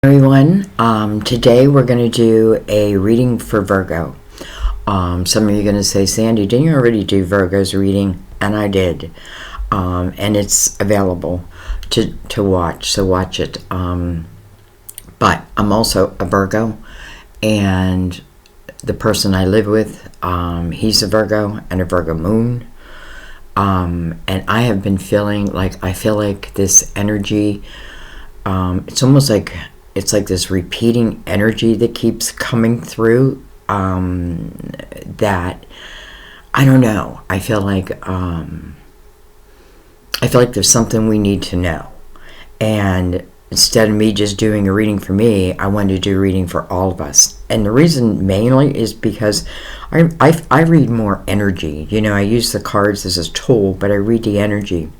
Everyone, today we're going to do a reading for Virgo. Some of you are going to say, Sandy, didn't you already do Virgo's reading? And I did. And it's available to watch, so watch it. But I'm also a Virgo, and the person I live with, he's a Virgo and a Virgo moon. And I have been feeling like, I feel like this energy, it's almost like, it's like this repeating energy that keeps coming through, that, I don't know, I feel like there's something we need to know. And instead of me just doing a reading for me, I wanted to do a reading for all of us. And the reason mainly is because I read more energy. You know, I use the cards as a tool, but I read the energy.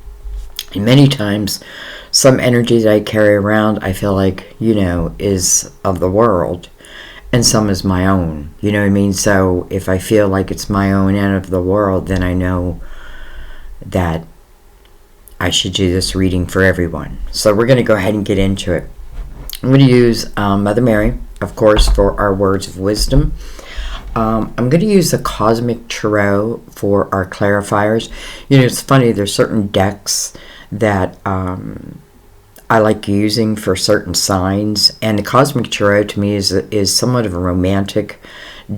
And many times, some energy that I carry around, I feel like, you know, is of the world, and some is my own. You know what I mean? So if I feel like it's my own and of the world, then I know that I should do this reading for everyone. So we're going to go ahead and get into it. I'm going to use Mother Mary, of course, for our words of wisdom. I'm going to use the Cosmic Tarot for our clarifiers. You know, it's funny, there's certain decks that I like using for certain signs, and the Cosmic Tarot to me is somewhat of a romantic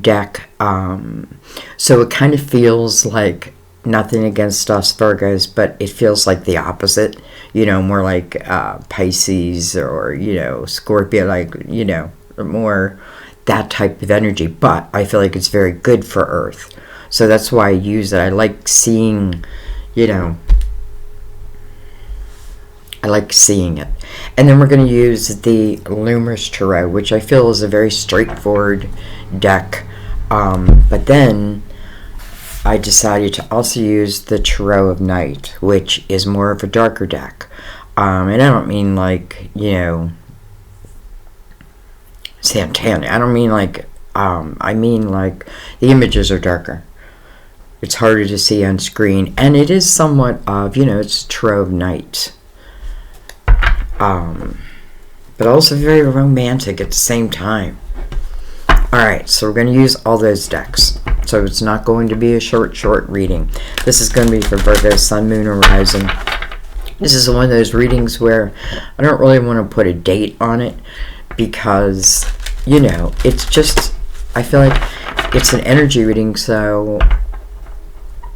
deck. So it kind of feels like, nothing against us Virgos, but it feels like the opposite, you know, more like Pisces or, you know, Scorpio, like, you know, more that type of energy. But I feel like it's very good for Earth, so that's why I use it. I like seeing, you know, I like seeing it. And then we're going to use the Luminous Tarot, which I feel is a very straightforward deck. But then I decided to also use the Tarot of Night, which is more of a darker deck. And I don't mean like, you know, Santana. I don't mean like, I mean like the images are darker. It's harder to see on screen. And it is somewhat of, you know, it's Tarot of Night. But also very romantic at the same time. Alright, so we're going to use all those decks. So it's not going to be a short reading. This is going to be for Virgo, Sun, Moon, or Rising. This is one of those readings where I don't really want to put a date on it, because, you know, it's just, I feel like it's an energy reading, so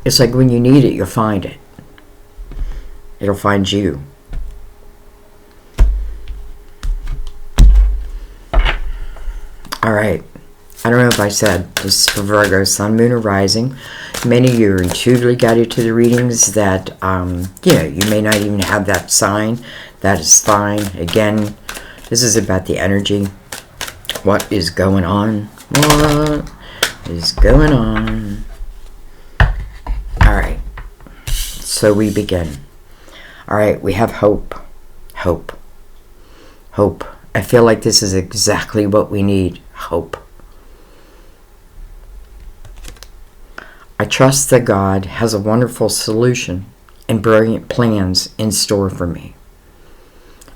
it's like when you need it, you'll find it. It'll find you. Alright, I don't know if I said, this is for Virgo, Sun, Moon, or Rising. Many of you are intuitively guided to the readings that, you know, you may not even have that sign. That is fine. Again, this is about the energy. What is going on? What is going on? Alright, so we begin. Alright, we have hope. Hope. Hope. I feel like this is exactly what we need. Hope. I trust that God has a wonderful solution and brilliant plans in store for me.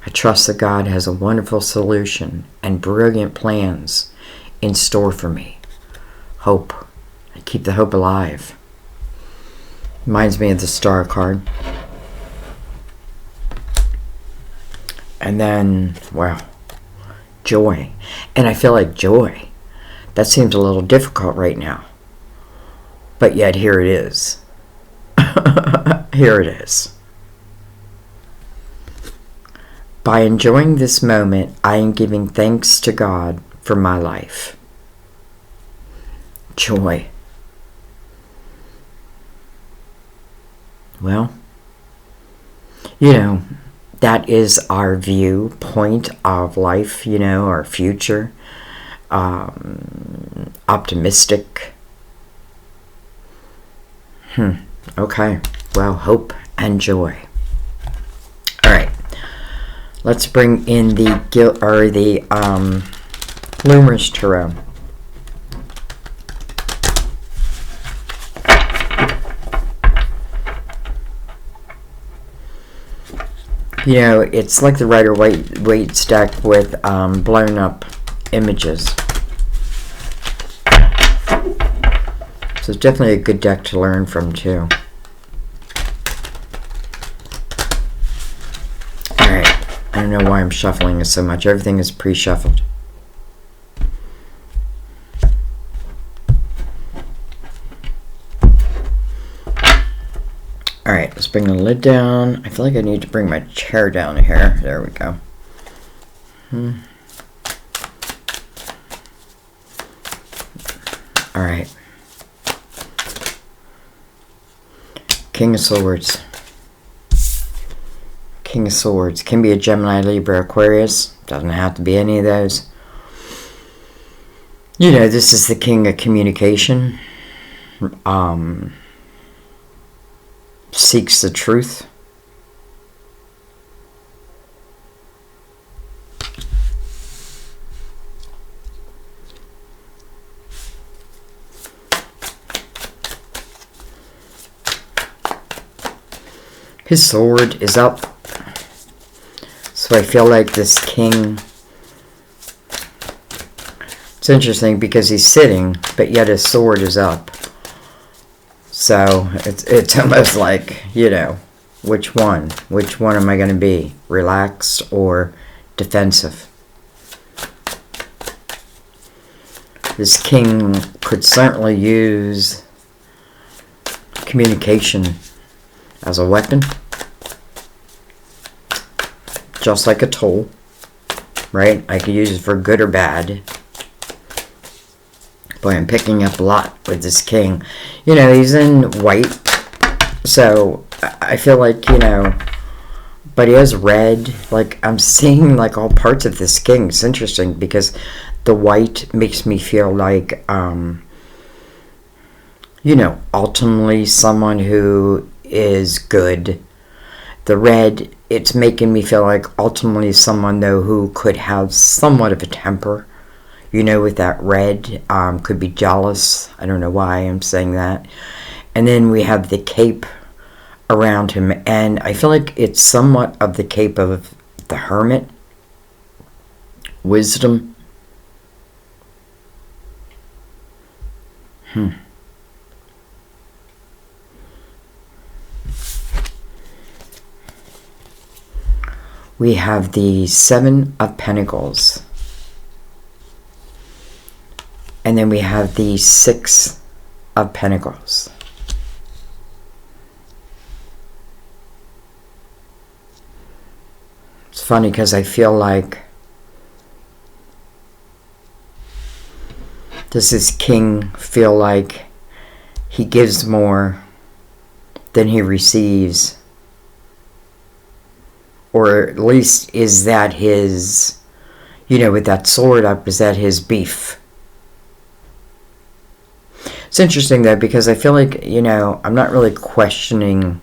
I trust that God has a wonderful solution and brilliant plans in store for me. Hope. I keep the hope alive. Reminds me of the Star card. And then, wow, joy. And I feel like joy, that seems a little difficult right now. But yet here it is. Here it is. By enjoying this moment, I am giving thanks to God for my life. Joy. Well, you know, that is our viewpoint of life, you know, our future. Optimistic. Okay. Well, hope and joy. Alright. Let's bring in the Luminous Tarot. You know, it's like the Rider-Waite deck with blown up images. So it's definitely a good deck to learn from too. Alright, I don't know why I'm shuffling it so much. Everything is pre-shuffled. Alright, let's bring the lid down. I feel like I need to bring my chair down here. There we go. Alright. King of Swords. King of Swords. Can be a Gemini, Libra, Aquarius. Doesn't have to be any of those. You know, this is the king of communication. Seeks the truth. His sword is up. So I feel like this king... It's interesting because he's sitting, but yet his sword is up. So it's almost like, you know, which one? Which one am I going to be? Relaxed or defensive? This king could certainly use communication as a weapon. Just like a tool, right? I could use it for good or bad. Boy, I'm picking up a lot with this king. You know, he's in white, so I feel like, you know, but he has red. Like, I'm seeing, like, all parts of this king. It's interesting because the white makes me feel like, you know, ultimately someone who is good. The red, it's making me feel like ultimately someone, though, who could have somewhat of a temper. You know, with that red, could be jealous. I don't know why I'm saying that. And then we have the cape around him. And I feel like it's somewhat of the cape of the hermit. Wisdom. We have the Seven of Pentacles. And then we have the Six of Pentacles. It's funny because I feel like does this king feel like he gives more than he receives? Or at least is that his, you know, with that sword up, is that his beef? It's interesting, though, because I feel like, you know, I'm not really questioning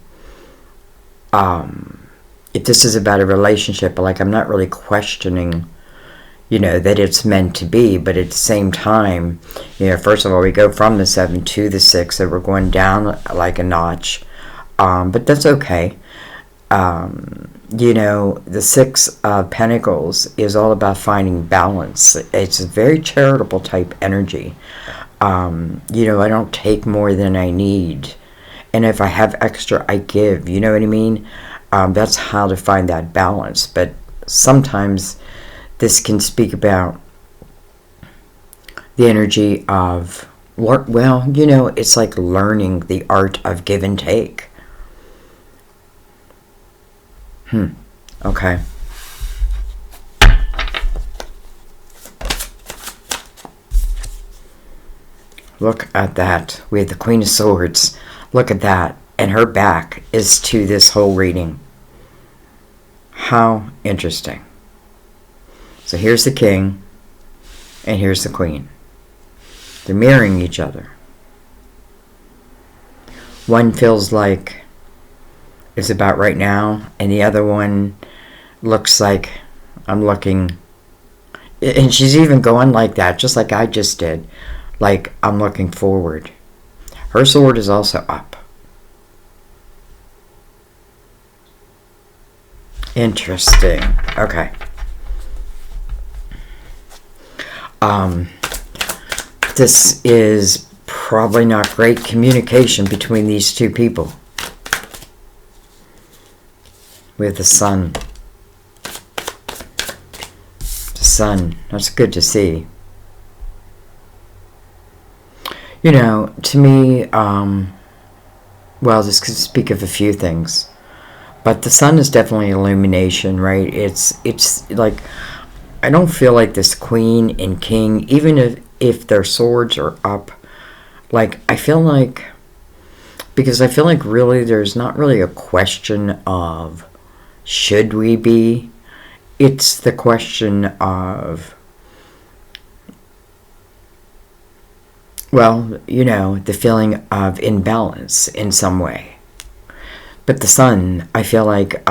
if this is about a relationship, but, like, I'm not really questioning, you know, that it's meant to be. But at the same time, you know, first of all, we go from the 7 to the 6, so we're going down like a notch. But that's okay. You know, the 6 of Pentacles is all about finding balance. It's a very charitable type energy. You know, I don't take more than I need. And if I have extra, I give. You know what I mean? That's how to find that balance. But sometimes this can speak about the energy of, well, you know, it's like learning the art of give and take. Okay. Look at that. We have the Queen of Swords. Look at that. And her back is to this whole reading. How interesting. So here's the king. And here's the queen. They're mirroring each other. One feels like it's about right now. And the other one looks like I'm looking. And she's even going like that. Just like I just did. Like, I'm looking forward. Her sword is also up. Interesting. Okay. This is probably not great communication between these two people. With the sun. The sun. That's good to see. You know, to me, well, this could speak of a few things. But the sun is definitely illumination, right? It's like, I don't feel like this queen and king, even if their swords are up, like, I feel like, because I feel like really there's not really a question of should we be. It's the question of, well, you know, the feeling of imbalance in some way. But the sun, I feel like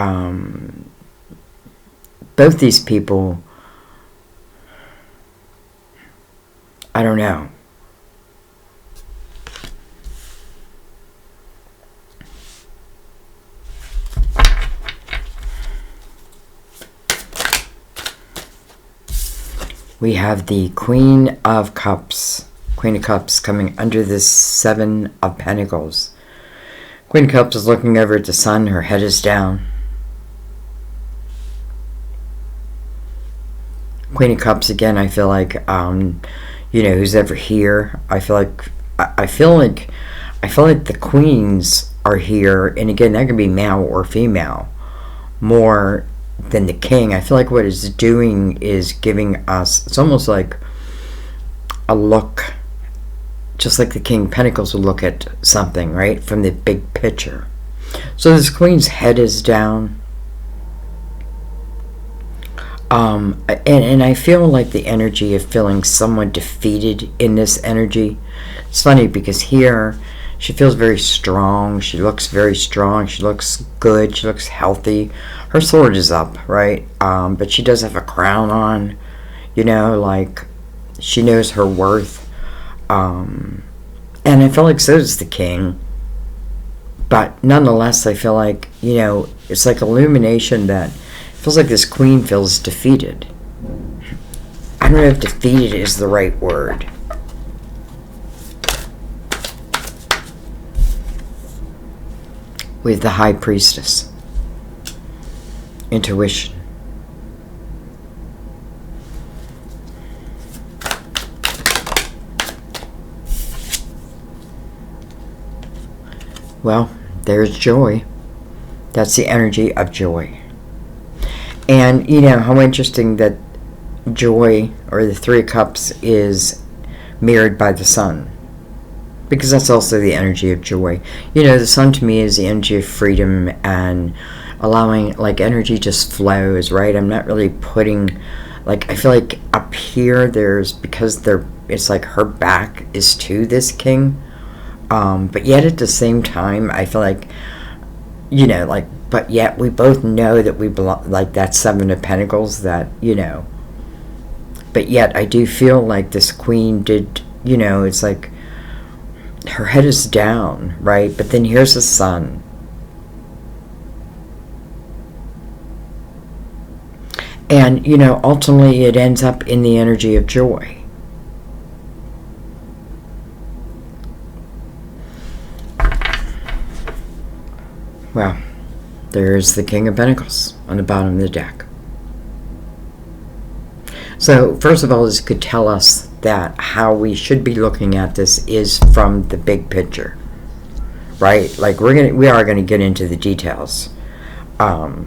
both these people, I don't know. We have the Queen of Cups. Queen of Cups coming under this Seven of Pentacles. Queen of Cups is looking over at the sun. Her head is down. Queen of Cups again. I feel like, you know, who's ever here. I feel like the queens are here, and again, that can be male or female, more than the king. I feel like what it's doing is giving us. It's almost like a look. Just like the King of Pentacles will look at something, right? From the big picture. So this queen's head is down. And I feel like the energy of feeling somewhat defeated in this energy. It's funny because here she feels very strong. She looks very strong. She looks good. She looks healthy. Her sword is up, right? But she does have a crown on. You know, like she knows her worth. And I feel like so does the king. But nonetheless, I feel like, you know, it's like illumination that feels like this queen feels defeated. I don't know if defeated is the right word. With the High Priestess. Intuition. Well, there's joy. That's the energy of joy. And you know how interesting that joy, or the Three of Cups, is mirrored by the sun. Because that's also the energy of joy. You know, the sun to me is the energy of freedom and allowing, like, energy just flows, right? I'm not really putting, like, I feel like up here it's like her back is to this king. But yet at the same time, I feel like, you know, like, but yet we both know that we belong, like that Seven of Pentacles, that, you know, but yet I do feel like this queen did, you know, it's like her head is down, right? But then here's the sun. And, you know, ultimately it ends up in the energy of joy. Well, there's the King of Pentacles on the bottom of the deck. So, first of all, this could tell us that how we should be looking at this is from the big picture, right? Like we are gonna get into the details, but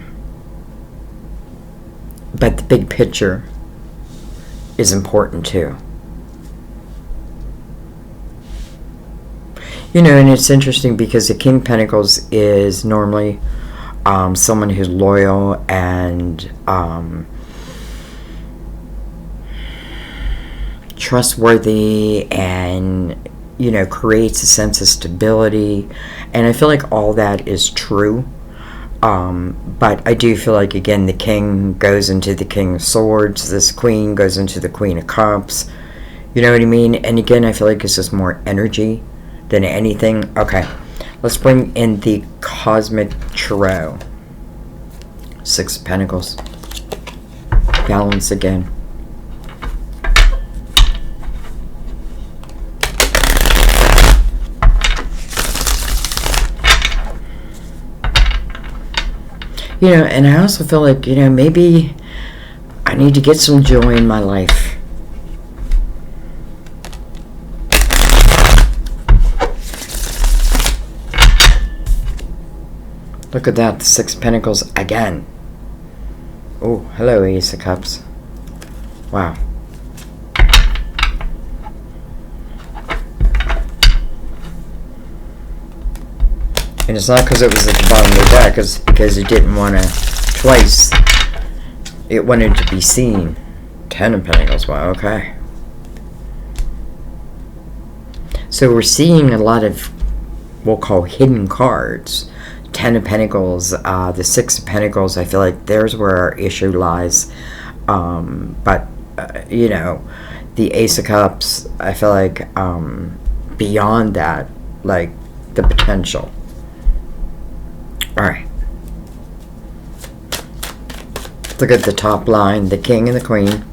the big picture is important too. You know, and it's interesting because the King of Pentacles is normally someone who's loyal and trustworthy, and, you know, creates a sense of stability. And I feel like all that is true. But I do feel like, again, the king goes into the King of Swords. This queen goes into the Queen of Cups. You know what I mean? And again, I feel like it's just more energy than anything. Okay, let's bring in the Cosmic Tarot. Six of Pentacles. Balance again. You know, and I also feel like, you know, maybe I need to get some joy in my life. Look at that, the Six of Pentacles again. Oh, hello, Ace of Cups. Wow. And it's not because it was at the bottom of the deck, it's because it didn't want to twice. It wanted to be seen. Ten of Pentacles, wow, okay. So we're seeing a lot of, we'll call hidden cards. Ten of Pentacles, the Six of Pentacles, I feel like there's where our issue lies. But, you know, the Ace of Cups, I feel like beyond that, like the potential. Alright. Look at the top line, the King and the Queen.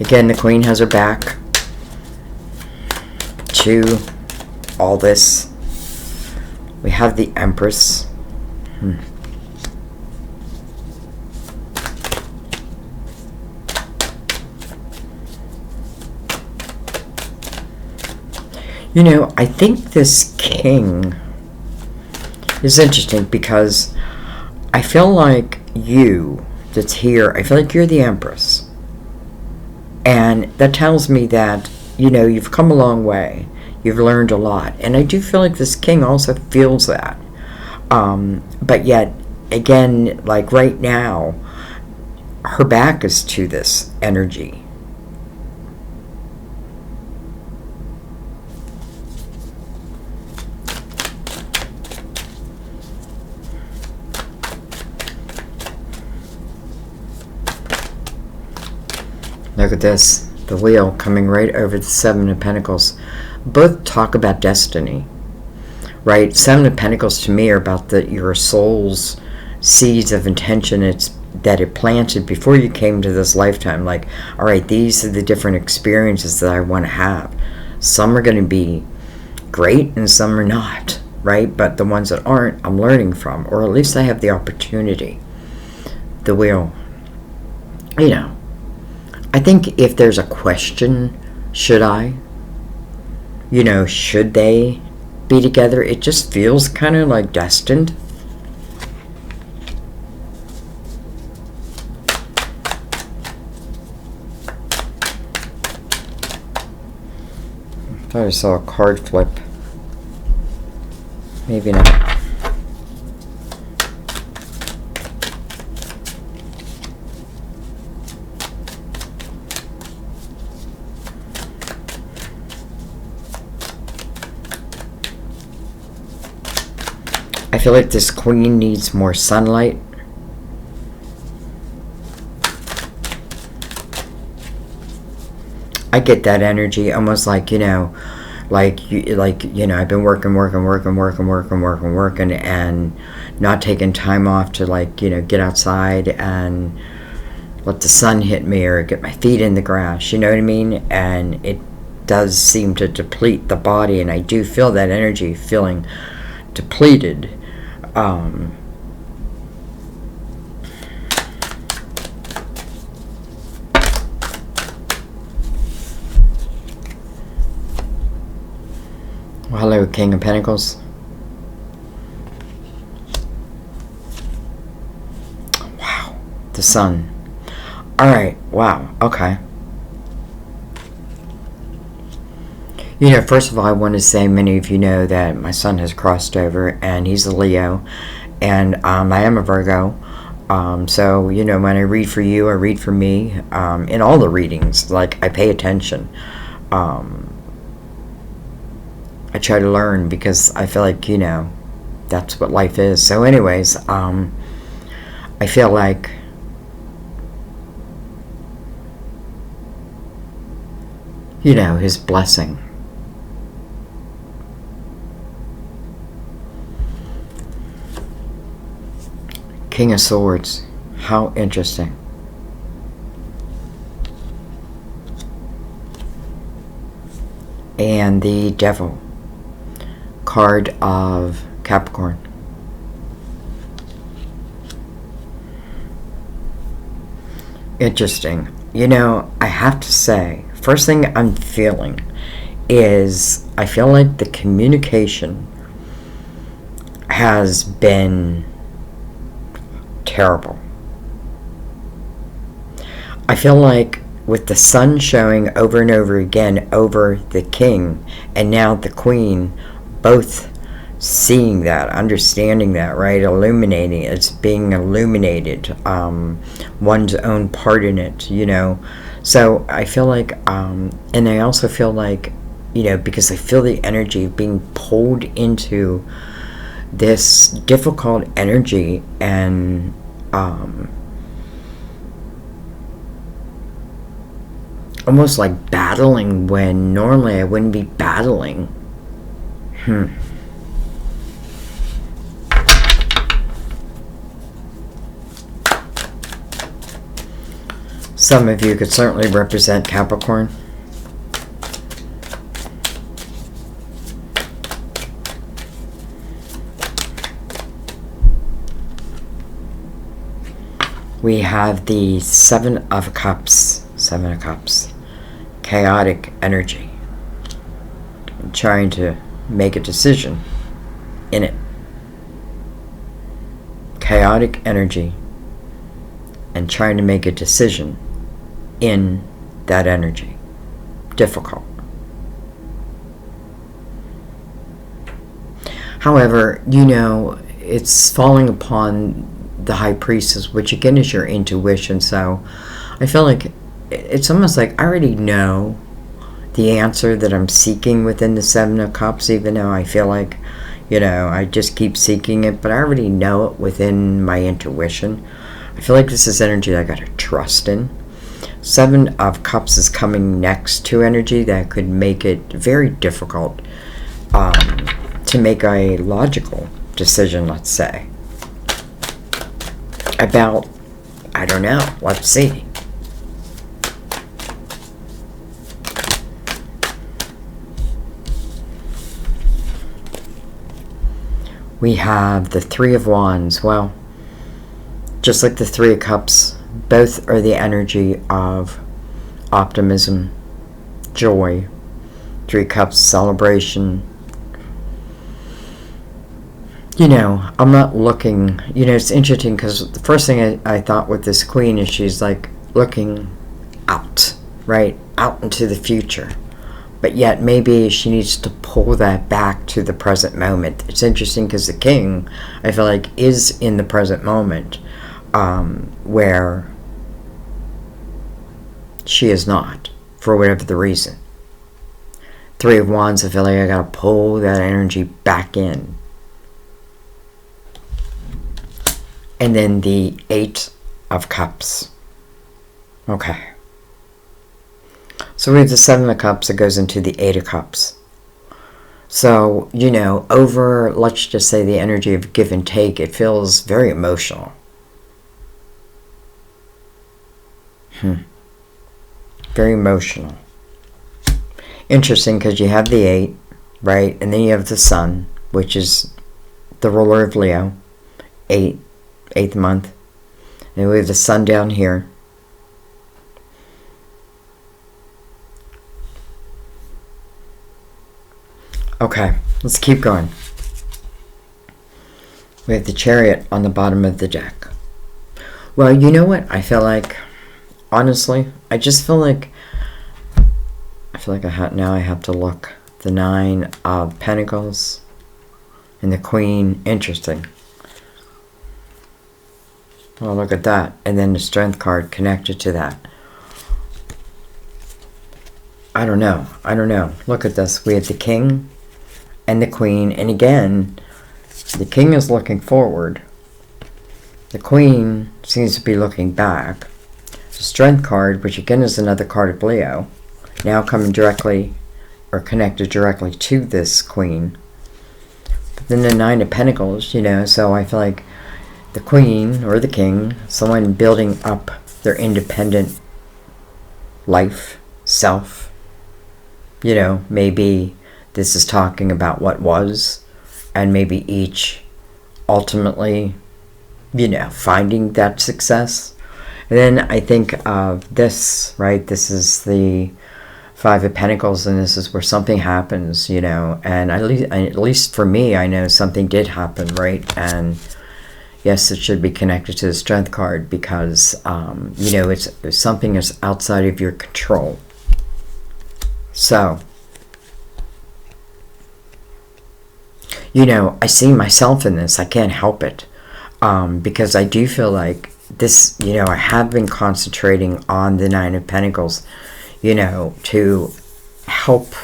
Again, the Queen has her back to all this. We have the Empress. You know, I think this King is interesting because I feel like you that's here, I feel like you're the Empress. And that tells me that, you know, you've come a long way. You've learned a lot. And I do feel like this King also feels that. But yet, again, like right now, her back is to this energy. Look at this. The wheel coming right over the Seven of Pentacles. Both talk about destiny, right? Seven of Pentacles to me are about your soul's seeds of intention. It's that it planted before you came to this lifetime. Like, all right, these are the different experiences that I want to have. Some are going to be great and some are not, right? But the ones that aren't, I'm learning from, or at least I have the opportunity. The wheel, you know. I think if there's a question, should I? You know, should they be together? It just feels kind of like destined. I thought I saw a card flip. Maybe not. I feel like this Queen needs more sunlight. I get that energy, almost like, you know, you know, I've been working, and not taking time off to, like, you know, get outside and let the sun hit me or get my feet in the grass, you know what I mean? And it does seem to deplete the body, and I do feel that energy feeling depleted. Well, hello, King of Pentacles. Wow, the Sun. Alright, wow, okay. You know, first of all, I want to say many of you know that my son has crossed over, and he's a Leo, and I am a Virgo. So, you know, when I read for you, I read for me. In all the readings, like, I pay attention. I try to learn because I feel like, you know, that's what life is. So anyways, I feel like you know, his blessing. King of Swords. How interesting. And the Devil. Card of Capricorn. Interesting. You know, I have to say, first thing I'm feeling is I feel like the communication has been terrible. I feel like with the sun showing over and over again over the king and now the queen, both seeing that, understanding that, right? Illuminating it. It's being illuminated, one's own part in it, you know. So I feel like, and I also feel like, you know, because I feel the energy of being pulled into this difficult energy and almost like battling when normally I wouldn't be battling. Some of you could certainly represent Capricorn. We have the Seven of Cups. Seven of Cups. Chaotic energy. I'm trying to make a decision in it. Chaotic energy. And trying to make a decision in that energy. Difficult. However, you know, it's falling upon the High Priestess, which again is your intuition. So I feel like it's almost like I already know the answer that I'm seeking within the Seven of Cups, even though I feel like, you know, I just keep seeking it, but I already know it within my intuition. I feel like this is energy that I gotta trust in. Seven of Cups is coming next to energy that could make it very difficult to make a logical decision, let's say. About, I don't know, let's see. We have the Three of Wands. Well, just like the Three of Cups, both are the energy of optimism, joy. Three Cups, celebration. You know, I'm not looking, you know, it's interesting because the first thing I thought with this queen is she's like looking out, right? Out into the future. But yet maybe she needs to pull that back to the present moment. It's interesting because the king, I feel like, is in the present moment where she is not, for whatever the reason. Three of Wands, I feel like I got to pull that energy back in. And then the Eight of Cups. Okay. So we have the Seven of Cups that goes into the Eight of Cups. So, you know, over, let's just say, the energy of give and take, it feels very emotional. Very emotional. Interesting because you have the 8, right? And then you have the Sun, which is the ruler of Leo. 8th month. And we have the Sun down here. Okay, let's keep going. We have the Chariot on the bottom of the deck. Well, you know what? I feel like, honestly, I just feel like, now I have to look. The Nine of Pentacles and the Queen. Interesting. Well, look at that. And then the Strength card connected to that. I don't know. Look at this. We have the King and the Queen. And again, the King is looking forward. The Queen seems to be looking back. The Strength card, which again is another card of Leo, now coming directly or connected directly to this Queen. But then the Nine of Pentacles, you know, so I feel like the queen or the king, someone building up their independent life, self. You know, maybe this is talking about what was, and maybe each ultimately, you know, finding that success. And then I think of this, right? This is the Five of Pentacles, and this is where something happens, you know, and at least for me, I know something did happen, right? And yes, it should be connected to the Strength card because, you know, it's something that's outside of your control. So, you know, I see myself in this. I can't help it because I do feel like this, you know, I have been concentrating on the Nine of Pentacles, you know, to help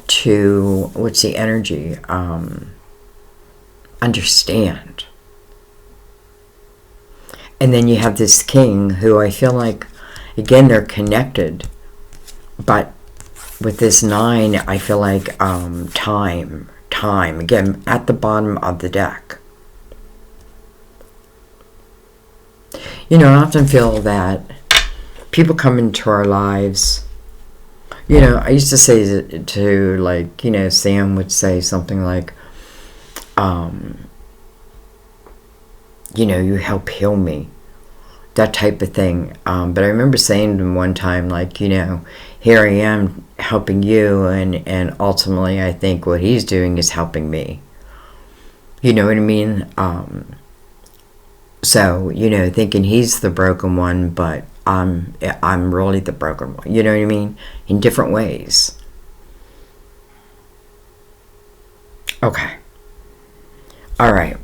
to, what's the energy, understand. And then you have this king who I feel like, again, they're connected, but with this nine, I feel like time, again, at the bottom of the deck. You know, I often feel that people come into our lives, you know, I used to say to, like, you know, Sam would say something like, you know, you help heal me, that type of thing. But I remember saying to him one time, like, you know, here I am helping you, and ultimately I think what he's doing is helping me. You know what I mean? So, you know, thinking he's the broken one, but I'm really the broken one. You know what I mean? In different ways. Okay. All right.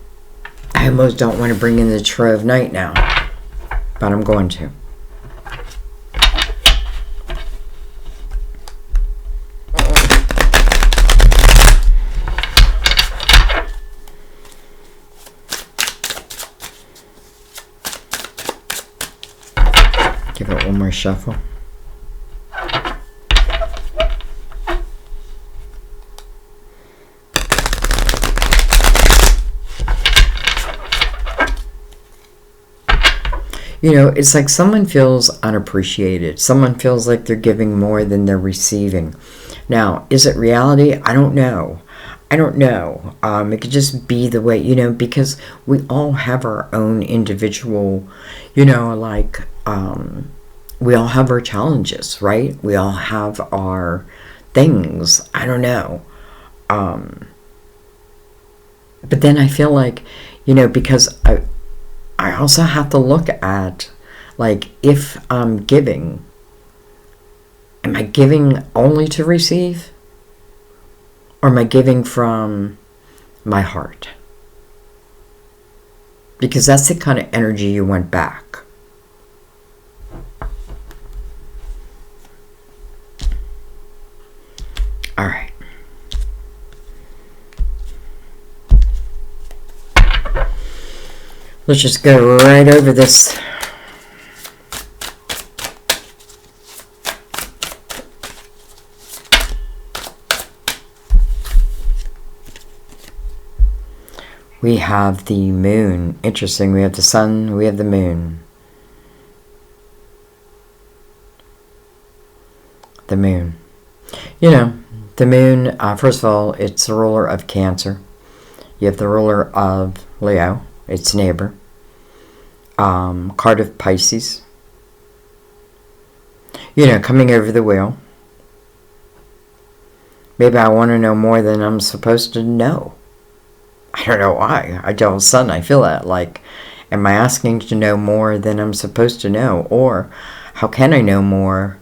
I almost don't want to bring in the Tarot of Night now, but I'm going to. Give it one more shuffle. You know, it's like someone feels unappreciated. Someone feels like they're giving more than they're receiving. Now, is it reality? I don't know. I don't know. It could just be the way, you know, because we all have our own individual, you know, like, we all have our challenges, right? We all have our things. I don't know. But then I feel like, you know, because I also have to look at, like, if I'm giving, am I giving only to receive? Or am I giving from my heart? Because that's the kind of energy you want back. All right. Let's just go right over this. We have the moon. Interesting. We have the sun. We have the moon. The moon. You know, the moon, first of all, it's the ruler of Cancer. You have the ruler of Leo, its neighbor. Card of Pisces. You know, coming over the wheel. Maybe I want to know more than I'm supposed to know. I don't know why. I tell Sun, I feel that. Like, am I asking to know more than I'm supposed to know? Or how can I know more?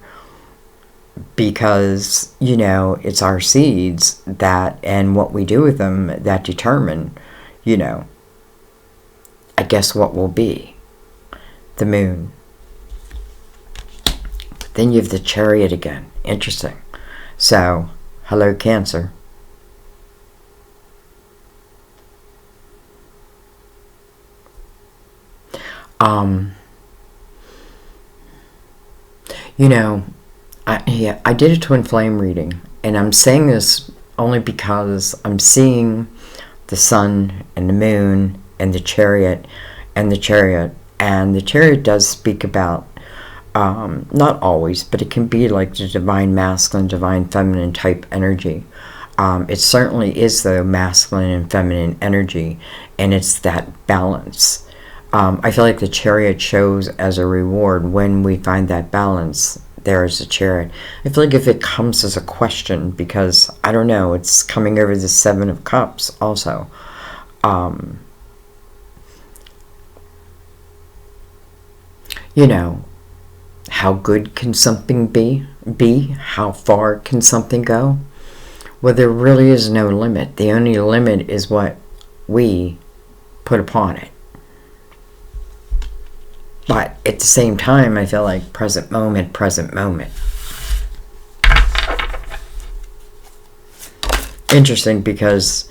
Because, you know, it's our seeds that, and what we do with them, that determine, you know, I guess what will be. The moon. Then you have the Chariot again. Interesting. So, hello, Cancer. You know, I did a twin flame reading, and I'm saying this only because I'm seeing the sun and the moon and the Chariot, and the Chariot. And the Chariot does speak about, not always, but it can be like the divine masculine, divine feminine type energy. It certainly is the masculine and feminine energy, and it's that balance. I feel like the Chariot shows as a reward when we find that balance. There is a Chariot. I feel like if it comes as a question, because I don't know, it's coming over the Seven of Cups also. You know, how good can something be? How far can something go? Well, there really is no limit. The only limit is what we put upon it. But at the same time, I feel like present moment, present moment. Interesting, because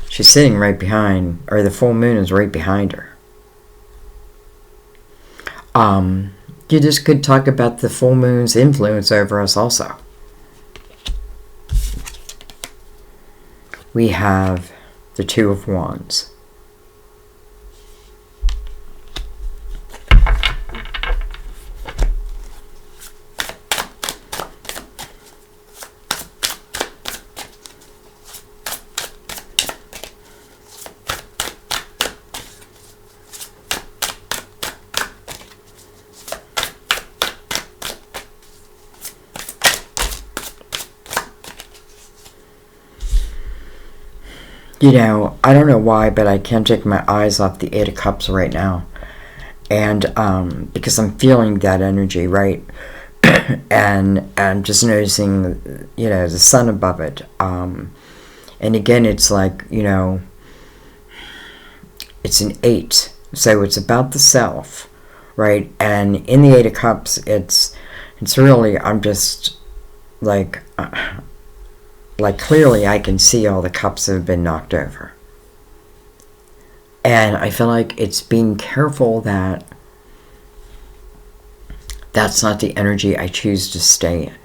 she's sitting right behind, or the full moon is right behind her. You just could talk about the full moon's influence over us also. We have the Two of Wands. You know, I don't know why, but I can't take my eyes off the Eight of Cups right now. And because I'm feeling that energy, right? And I'm just noticing, you know, the sun above it. And again, it's like, you know, it's an 8. So it's about the self, right? And in the Eight of Cups, it's really, I'm just like clearly I can see all the cups that have been knocked over. And I feel like it's being careful that that's not the energy I choose to stay in.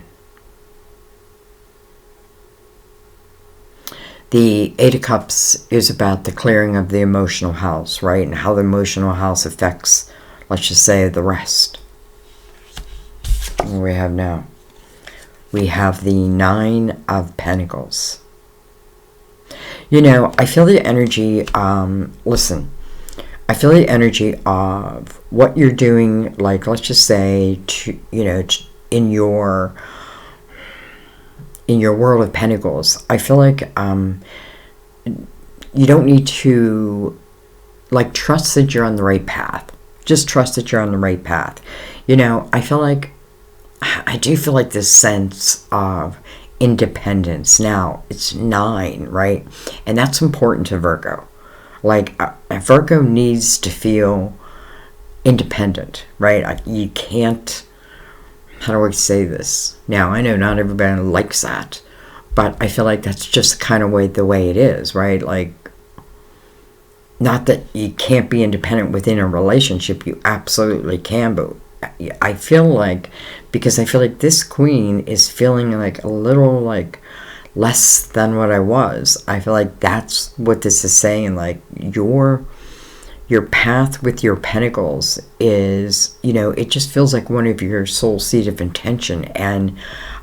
The Eight of Cups is about the clearing of the emotional house, right? And how the emotional house affects, let's just say, the rest. What do we have now? We have the Nine of Pentacles. You know, I feel the energy, listen, I feel the energy of what you're doing, like, let's just say, you know, in your World of Pentacles. I feel like you don't need to, like, trust that you're on the right path. Just trust that you're on the right path. You know, I do feel like this sense of independence. Now, it's 9, right? And that's important to Virgo. Like, Virgo needs to feel independent, right? You can't, how do I say this? Now, I know not everybody likes that, but I feel like that's just kind of the way it is, right? Like, not that you can't be independent within a relationship, you absolutely can, but I feel like, because I feel like this queen is feeling like a little like less than what I was. I feel like that's what this is saying. Like, your path with your pentacles is, you know, it just feels like one of your soul seed of intention. And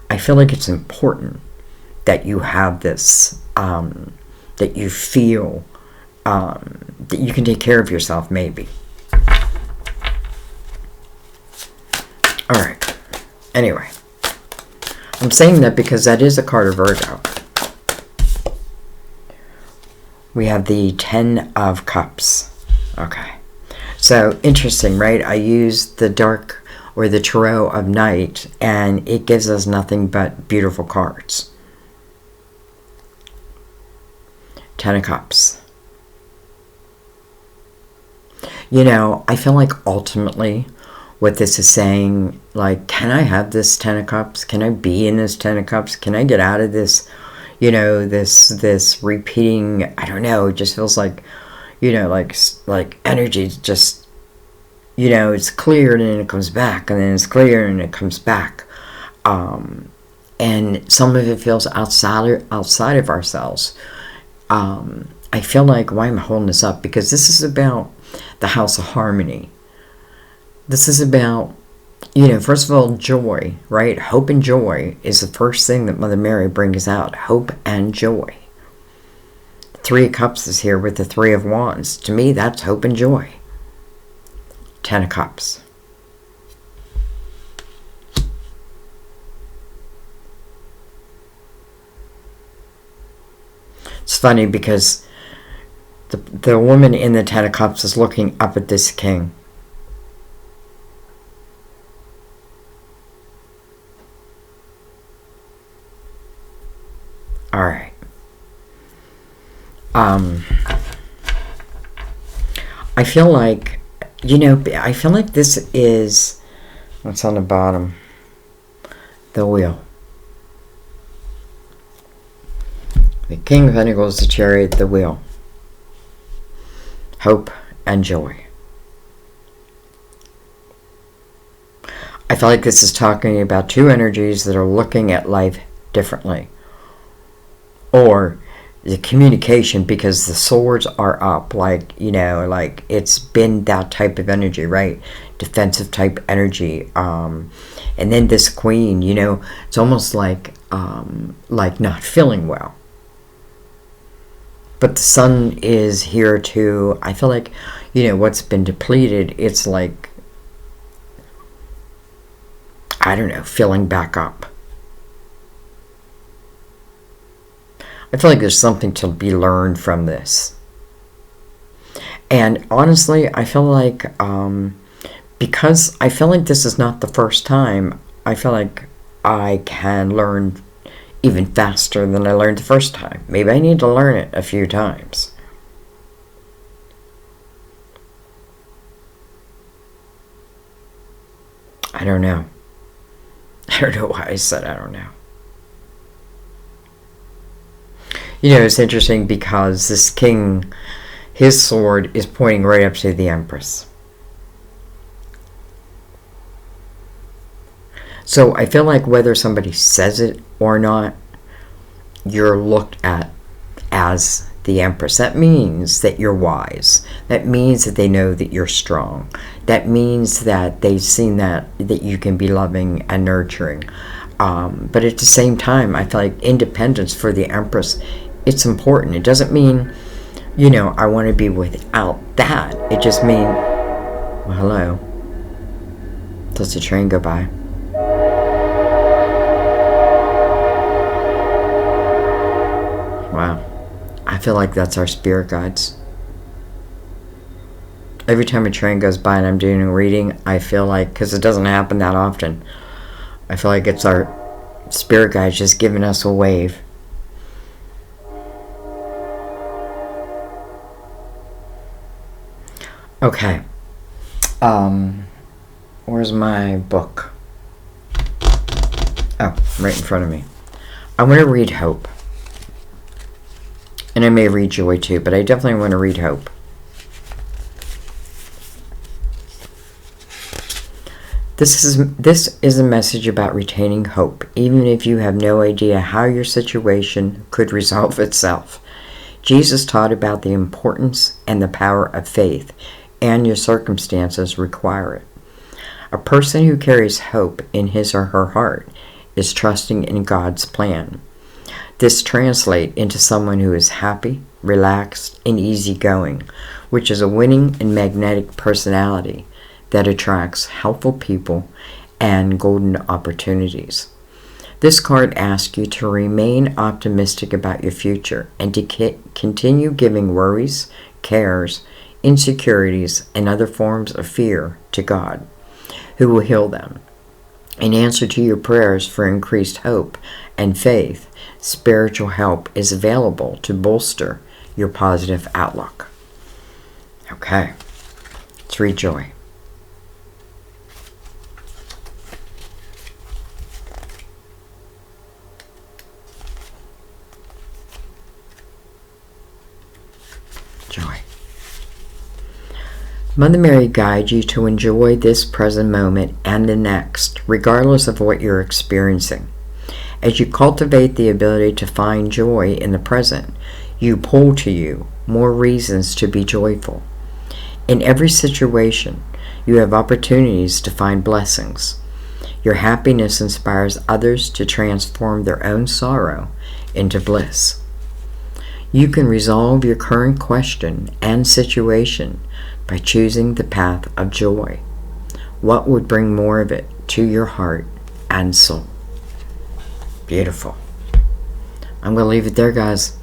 I feel like it's important that you have this, that you feel that you can take care of yourself, maybe. Alright, anyway, I'm saying that because that is a card of Virgo. We have the Ten of Cups. Okay, so interesting, right? I used the Dark or the Tarot of Night, and it gives us nothing but beautiful cards. Ten of Cups. You know, I feel like ultimately what this is saying, like, can I have this Ten of Cups? Can I be in this Ten of Cups? Can I get out of this, you know, this repeating, I don't know, it just feels like, you know, like energy just, you know, it's cleared and then it comes back, and then it's cleared and it comes back. And some of it feels outside of ourselves. And I feel like, why am I holding this up? Because this is about the House of Harmony. This is about, first of all, joy, right? Hope and joy is the first thing that Mother Mary brings out. Hope and joy. Three of Cups is here with the Three of Wands. To me, that's hope and joy. 10 of Cups. It's funny because the woman in the 10 of Cups is looking up at this king. All right. I feel like, I feel like this is, what's on the bottom? The Wheel. The King of Pentacles, the Chariot, the Wheel. Hope and joy. I feel like this is talking about two energies that are looking at life differently. Or the communication, because the swords are up, like it's been that type of energy, right? Defensive type energy. And then this Queen, it's almost like not feeling well. But the Sun is here to, I feel like, what's been depleted, it's like, I don't know, filling back up. I feel like there's something to be learned from this. And honestly, I feel like, because I feel like this is not the first time, I feel like I can learn even faster than I learned the first time. Maybe I need to learn it a few times. I don't know. I don't know why I said I don't know. It's interesting because this king, his sword is pointing right up to the Empress. So I feel like whether somebody says it or not, you're looked at as the Empress. That means that you're wise. That means that they know that you're strong. That means that they've seen that you can be loving and nurturing. But at the same time, I feel like independence for the Empress, it's important. It doesn't mean, I want to be without that. It just means, well, hello. Does the train go by? Wow. I feel like that's our spirit guides. Every time a train goes by and I'm doing a reading, I feel like, because it doesn't happen that often, I feel like it's our spirit guides just giving us a wave. Okay. Where's my book? Oh, right in front of me. I'm going to read Hope. And I may read Joy too, but I definitely want to read Hope. This is a message about retaining hope, even if you have no idea how your situation could resolve itself. Jesus taught about the importance and the power of faith, and your circumstances require it. A person who carries hope in his or her heart is trusting in God's plan. This translates into someone who is happy, relaxed, and easygoing, which is a winning and magnetic personality that attracts helpful people and golden opportunities. This card asks you to remain optimistic about your future and to continue giving worries, cares, insecurities, and other forms of fear to God, who will heal them. In answer to your prayers for increased hope and faith, spiritual help is available to bolster your positive outlook. Okay, let's read Joy. Joy. Mother Mary guides you to enjoy this present moment and the next, regardless of what you're experiencing. As you cultivate the ability to find joy in the present, you pull to you more reasons to be joyful. In every situation, you have opportunities to find blessings. Your happiness inspires others to transform their own sorrow into bliss. You can resolve your current question and situation by choosing the path of joy. What would bring more of it to your heart and soul? Beautiful. I'm going to leave it there, guys.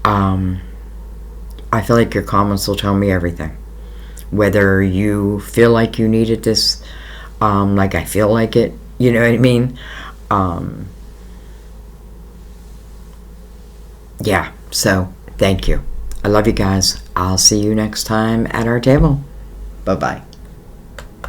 I feel like your comments will tell me everything. Whether you feel like you needed this, like I feel like it, you know what I mean? Yeah, so thank you. I love you guys. I'll see you next time at our table. Bye-bye.